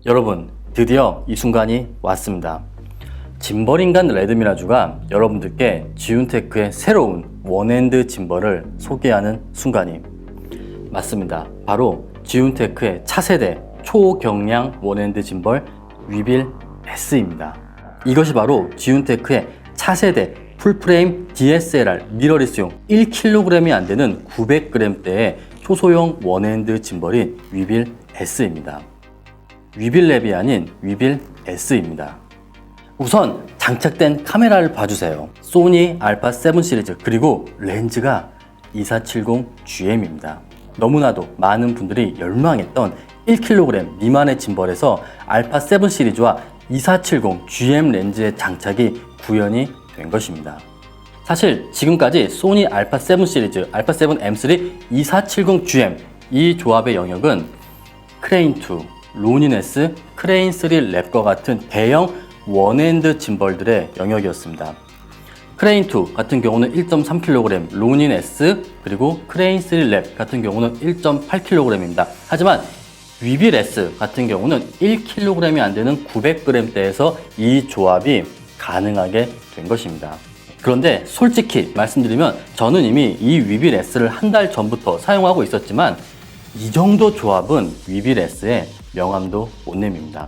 여러분, 드디어 이 순간이 왔습니다. 짐벌인간 레드미라주가 여러분들께 지운테크의 새로운 원핸드 짐벌을 소개하는 순간이 맞습니다. 바로 지운테크의 차세대 초경량 원핸드 짐벌 위빌 S입니다. 이것이 바로 지운테크의 차세대 풀프레임 DSLR 미러리스용 1kg이 안 되는 900g대의 초소형 원핸드 짐벌인 위빌 S입니다. 위빌랩이 아닌 위빌 S입니다. 우선 장착된 카메라를 봐주세요. 소니 알파 7 시리즈 그리고 렌즈가 2470GM입니다. 너무나도 많은 분들이 열망했던 1kg 미만의 짐벌에서 알파 7 시리즈와 2470GM 렌즈의 장착이 구현이 된 것입니다. 사실 지금까지 소니 알파 7 시리즈, 알파 7 M3 2470GM 이 조합의 영역은 크레인2, 로닌-S, 크레인3 랩과 같은 대형 원핸드 짐벌들의 영역이었습니다. 크레인2 같은 경우는 1.3kg, 로닌-S 그리고 크레인3 랩 같은 경우는 1.8kg입니다. 하지만 위빌 S 같은 경우는 1kg이 안 되는 900g대에서 이 조합이 가능하게 된 것입니다. 그런데 솔직히 말씀드리면 저는 이미 이 위빌 S를 한 달 전부터 사용하고 있었지만 이 정도 조합은 위빌 S의 명함도 못 내밉니다.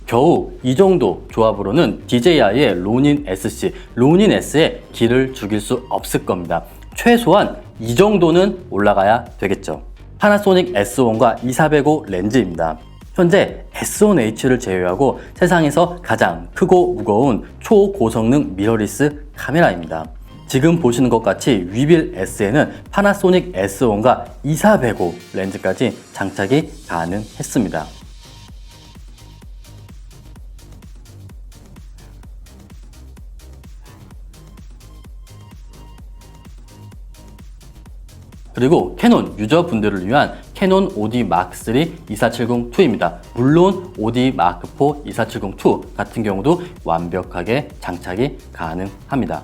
겨우 이 정도 조합으로는 DJI의 로닌-SC, 로닌-S의 기를 죽일 수 없을 겁니다. 최소한 이 정도는 올라가야 되겠죠. 파나소닉 S1과 2405 렌즈입니다. 현재 S1H를 제외하고 세상에서 가장 크고 무거운 초고성능 미러리스 카메라입니다. 지금 보시는 것 같이 위빌 S에는 파나소닉 S1과 2405 렌즈까지 장착이 가능했습니다. 그리고 캐논 유저분들을 위한 캐논 OD M3 2470-2입니다. 물론 OD M4 2470-2 같은 경우도 완벽하게 장착이 가능합니다.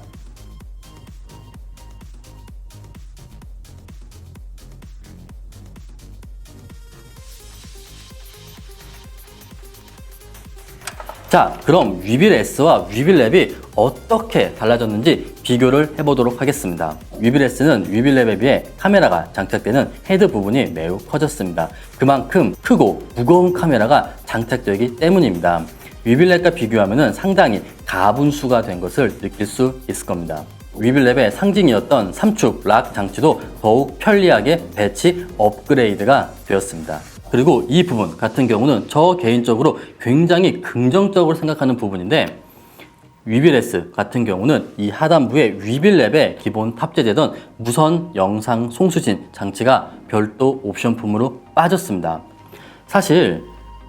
자, 그럼 위빌 S와 위빌 랩이 어떻게 달라졌는지 비교를 해보도록 하겠습니다. 위빌 S는 위빌 랩에 비해 카메라가 장착되는 헤드 부분이 매우 커졌습니다. 그만큼 크고 무거운 카메라가 장착되기 때문입니다. 위빌 랩과 비교하면 상당히 가분수가 된 것을 느낄 수 있을 겁니다. 위빌 랩의 상징이었던 3축 락 장치도 더욱 편리하게 배치 업그레이드가 되었습니다. 그리고 이 부분 같은 경우는 저 개인적으로 굉장히 긍정적으로 생각하는 부분인데 위빌 S 같은 경우는 이 하단부에 위빌 랩에 기본 탑재되던 무선 영상 송수신 장치가 별도 옵션품으로 빠졌습니다. 사실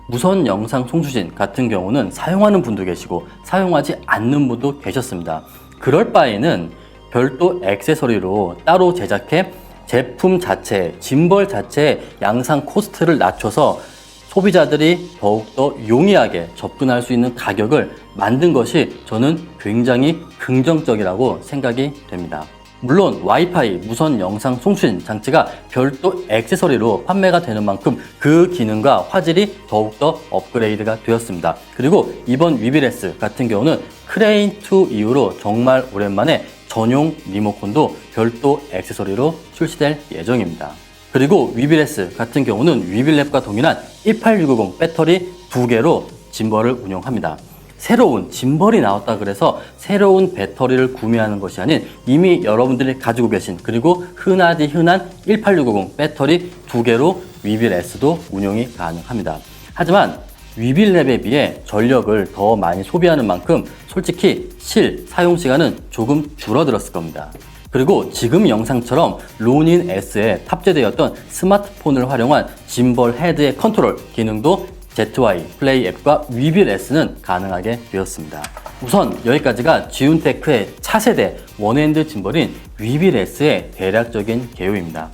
무선 영상 송수신 같은 경우는 사용하는 분도 계시고 사용하지 않는 분도 계셨습니다. 그럴 바에는 별도 액세서리로 따로 제작해 제품 자체, 짐벌 자체의 양산 코스트를 낮춰서 소비자들이 더욱더 용이하게 접근할 수 있는 가격을 만든 것이 저는 굉장히 긍정적이라고 생각이 됩니다. 물론 와이파이 무선 영상 송수신 장치가 별도 액세서리로 판매가 되는 만큼 그 기능과 화질이 더욱더 업그레이드가 되었습니다. 그리고 이번 위빌 S 같은 경우는 크레인2 이후로 정말 오랜만에 전용 리모컨도 별도 액세서리로 출시될 예정입니다. 그리고 위빌 S 같은 경우는 위빌 랩과 동일한 18650 배터리 2개로 짐벌을 운영합니다. 새로운 짐벌이 나왔다 그래서 새로운 배터리를 구매하는 것이 아닌 이미 여러분들이 가지고 계신 그리고 흔하디 흔한 18650 배터리 2개로 위빌 S도 운영이 가능합니다. 하지만 위빌 랩에 비해 전력을 더 많이 소비하는 만큼 솔직히 실 사용 시간은 조금 줄어들었을 겁니다. 그리고 지금 영상처럼 로닌-S에 탑재되었던 스마트폰을 활용한 짐벌 헤드의 컨트롤 기능도 ZY 플레이 앱과 위빌 S는 가능하게 되었습니다. 우선 여기까지가 지운테크의 차세대 원핸드 짐벌인 위빌 S의 대략적인 개요입니다.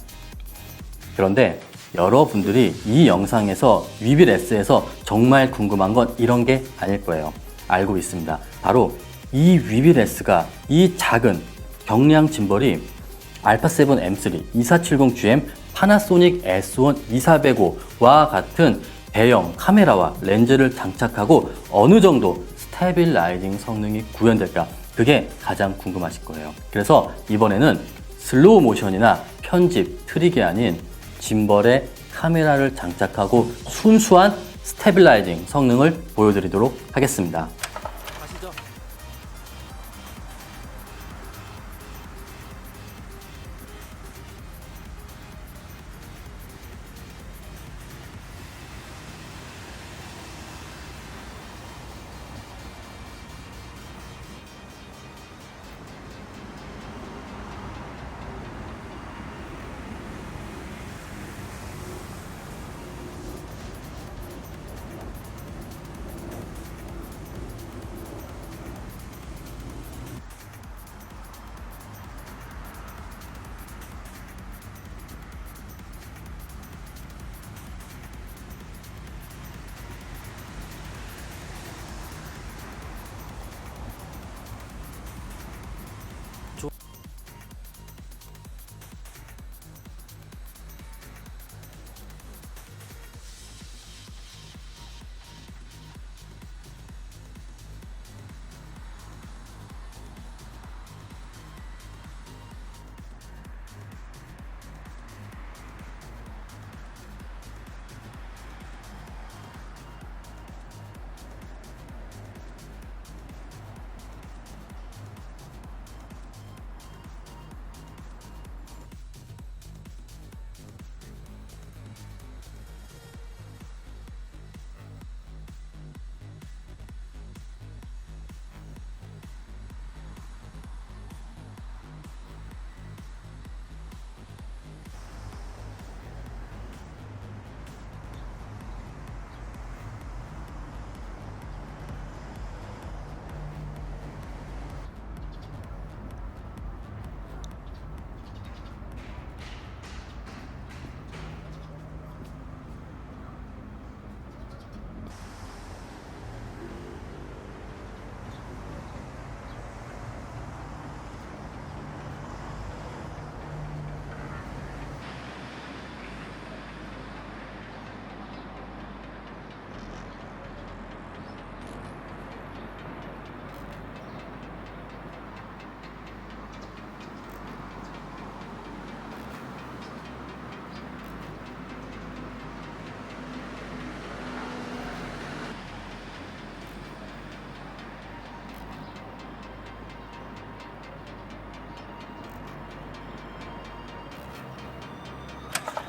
그런데 여러분들이 이 영상에서 위빌 S에서 정말 궁금한 건 이런 게 아닐 거예요. 알고 있습니다. 바로 이 위빌 S가 이 작은 경량 짐벌이 알파7 M3 2470GM 파나소닉 S1 2405와 같은 대형 카메라와 렌즈를 장착하고 어느 정도 스테빌라이징 성능이 구현될까? 그게 가장 궁금하실 거예요. 그래서 이번에는 슬로우 모션이나 편집, 트릭이 아닌 짐벌에 카메라를 장착하고 순수한 스테빌라이징 성능을 보여드리도록 하겠습니다. 가시죠.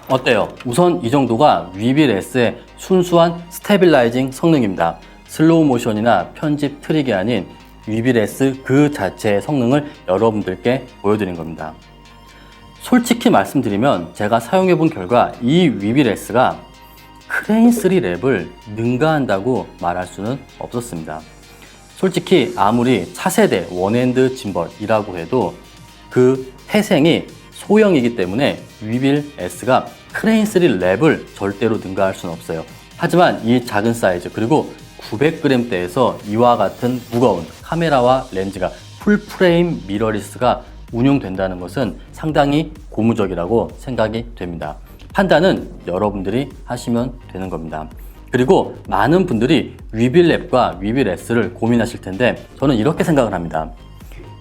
어때요? 우선 이 정도가 위빌 S의 순수한 스테빌라이징 성능입니다. 슬로우 모션이나 편집 트릭이 아닌 위빌 S 그 자체의 성능을 여러분들께 보여드린 겁니다. 솔직히 말씀드리면 제가 사용해 본 결과 이 위빌 S가 크레인 3 랩을 능가한다고 말할 수는 없었습니다. 솔직히 아무리 차세대 원핸드 짐벌이라고 해도 그 태생이 소형이기 때문에 위빌 S가 크레인 3 랩을 절대로 능가할 수는 없어요. 하지만 이 작은 사이즈 그리고 900g대에서 이와 같은 무거운 카메라와 렌즈가 풀프레임 미러리스가 운용된다는 것은 상당히 고무적이라고 생각이 됩니다. 판단은 여러분들이 하시면 되는 겁니다. 그리고 많은 분들이 위빌 랩과 위빌 S를 고민하실 텐데 저는 이렇게 생각을 합니다.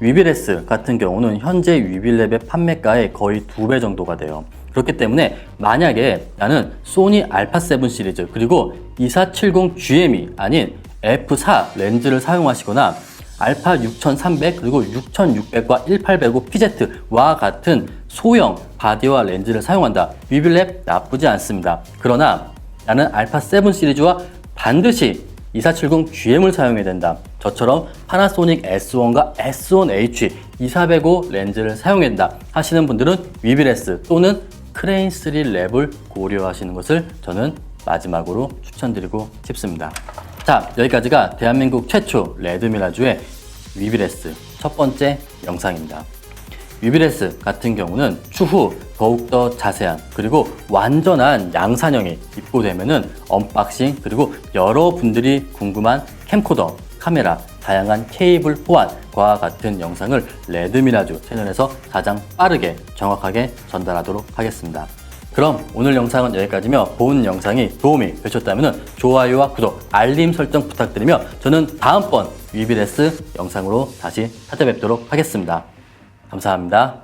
위빌 S 같은 경우는 현재 위빌 랩의 판매가의 거의 2배 정도가 돼요. 그렇기 때문에 만약에 나는 소니 알파7 시리즈 그리고 2470GM이 아닌 F4 렌즈를 사용하시거나 알파 6300 그리고 6600과 1805 PZ와 같은 소형 바디와 렌즈를 사용한다. 위빌 랩 나쁘지 않습니다. 그러나 나는 알파7 시리즈와 반드시 2470GM을 사용해야 된다. 저처럼 파나소닉 S1과 S1H 2405 렌즈를 사용해야 된다 하시는 분들은 위빌 S 또는 크레인 3 랩을 고려하시는 것을 저는 마지막으로 추천드리고 싶습니다. 자, 여기까지가 대한민국 최초 레드미라주의 위빌 S 첫 번째 영상입니다. 위빌 S 같은 경우는 추후 더욱더 자세한 그리고 완전한 양산형이 입고되면은 언박싱 그리고 여러분들이 궁금한 캠코더, 카메라, 다양한 케이블 호환과 같은 영상을 레드미라주 채널에서 가장 빠르게 정확하게 전달하도록 하겠습니다. 그럼 오늘 영상은 여기까지며 본 영상이 도움이 되셨다면 좋아요와 구독, 알림 설정 부탁드리며 저는 다음번 위비레스 영상으로 다시 찾아뵙도록 하겠습니다. 감사합니다.